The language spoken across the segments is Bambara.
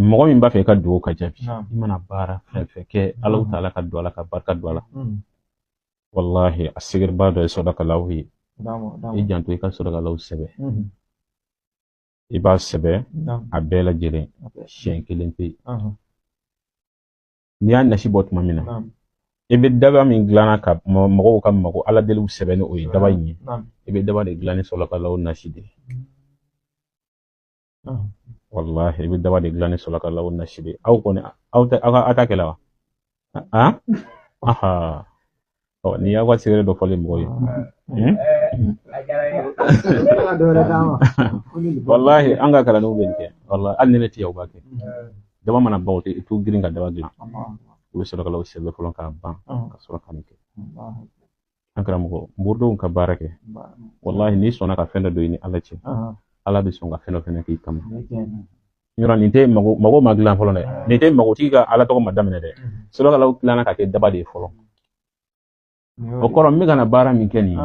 mɔgɔ min b'a fɛ ka dugawu ka jaabi i mana baara fɛn fɛn kɛ Allahu Taala ka don a la ka barika don a la wallahi a sigiriba dɔ ye sɔdakalaw ye i janto i ka sɔdakalaw sɛbɛ i b'a sɛbɛ a bɛɛ lajɛlen siɲɛ kelen pe n'i y'a nasi bɔ tuma min na i bɛ daba min dilanna ka mɔgɔw ka mago ala deliw sɛbɛn ni o ye daba in ye i bɛ daba de dilan ni sɔdakalaw nasi de wallahi i bɛ daba de dilan ni sɔdakalaw nasi de aw kɔni aw ta kɛla wa aha ni y'aw ka sigiri dɔ fɔlen mɔgɔw ye wallahi an ka kalandenw bɛ nin kɛ wallahi hali ni ne tɛ yan u b'a kɛ daba mana ban o tɛ i t'u girin ka daba dilan u bɛ sɔdakalaw sɛbɛn fɔlɔ k'a ban ka sɔrɔ ka nin kɛ an karamɔgɔ moridenw ka baara kɛ wallahi n'i sɔnna ka fɛn dɔ don i ni ala cɛ ala bɛ sɔn ka fɛn dɔ fɛnɛ k'i kama yɔrɔ nin tɛ mago ma dilan fɔlɔ dɛ nin tɛ mago tigi ka ala tɔgɔ ma daminɛ dɛ sɔdakalaw dilanna ka kɛ daba de ye fɔlɔ o kɔrɔ n bɛ ka na baara min kɛ nin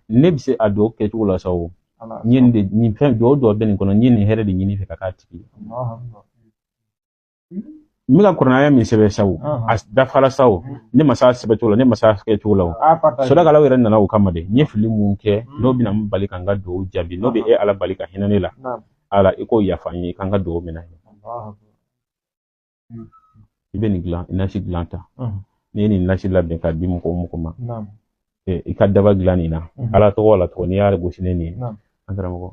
ye ne bɛ se a dɔw kɛcogo la sa o n ye nin fɛn dɔw bɛ nin kɔnɔ n ye nin hɛrɛ de ɲini fɛ ka k'a tigi ye n bɛ ka kuranaya min sɛbɛn sa o a dafara sa o ne ma s'a sɛbɛcogo la ne ma s'a kɛcogo la o sɔdakalaw yɛrɛ nana o kama de n ye fili mun kɛ n'o bɛna n bali ka n ka dugawu jaabi n'o bɛ e ala bali ka hinɛ ne la ala i k'o yafa n ye i ka n ka dugawu minɛ i bɛ nin dilan nasi dilan ta n'i ye nin nasi labɛn ka di mɔgɔ ma i ka daba dilan nin na ala tɔgɔ la tɔgɔ n'i y'a gosi ne nin ye an karamɔgɔ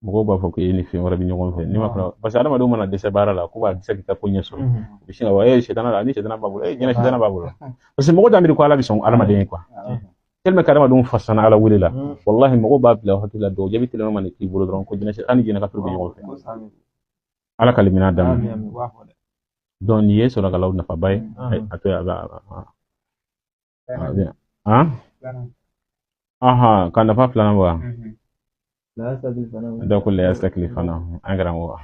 mɔgɔw b'a fɔ ko e ni fɛn wɛrɛ bɛ ɲɔgɔn fɛ ne ma fara parce que adamadenw mana dɛsɛ baara la ko b'a dɛsɛ k'i ka ko ɲɛ sɔrɔ u bɛ sin ka fɔ sitana la ni sitana b'a bolo jinɛ sitana b'a bolo parce que mɔgɔ t'a miiri ko ala bɛ sɔn adamaden ye quoi tellement que adamadenw fasana ala wele la wallahi mɔgɔw b'a bila hakili la dɔw jaabi tɛlɛma ma k'i bolo dɔrɔn ko jinɛ ani jinɛ ka turu bɛ ɲɔgɔn fɛ ala ka limina daminɛ donc nin ye sɔrɔkalaw nafaba ye a to ka nafa filanan wa donc la yastakili fana an karamɔgɔ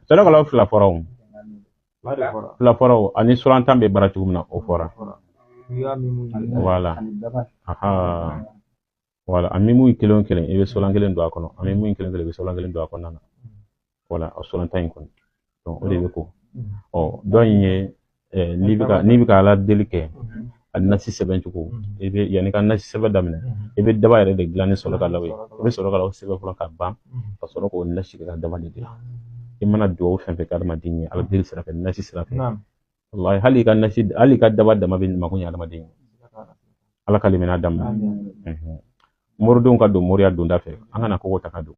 sɔrɔkalaw fila fɔra ani surantan bɛ baara cogo min na o fɔra voilà an mimu kelen kelen i bɛ solan kelen don a kɔnɔ an mimu kelen kelen i bɛ solan kelen don a kɔnɔna na voilà o solantan in kɔni donc o de bɛ ko dɔ in ye n'i bɛ ka ala deli kɛ a nasi sɛbɛn cogo i bɛ yanni ka nasi sɛbɛn daminɛ i bɛ daba yɛrɛ de dilan ni sɔrɔkalaw ye i bɛ sɔrɔkalaw sɛbɛn fɔlɔ ka ban ka sɔrɔ k'o nasi kɛ ka daba de dilan i mana dugawu fɛn fɛn kɛ adamaden ye ala deli sira fɛ nasi sira fɛ wallahi hali i ka daba dama bɛ mako ɲɛ adamaden ye ala ka limina daminɛ moridenw ka don moriya donda fɛ an kana kogo ta ka don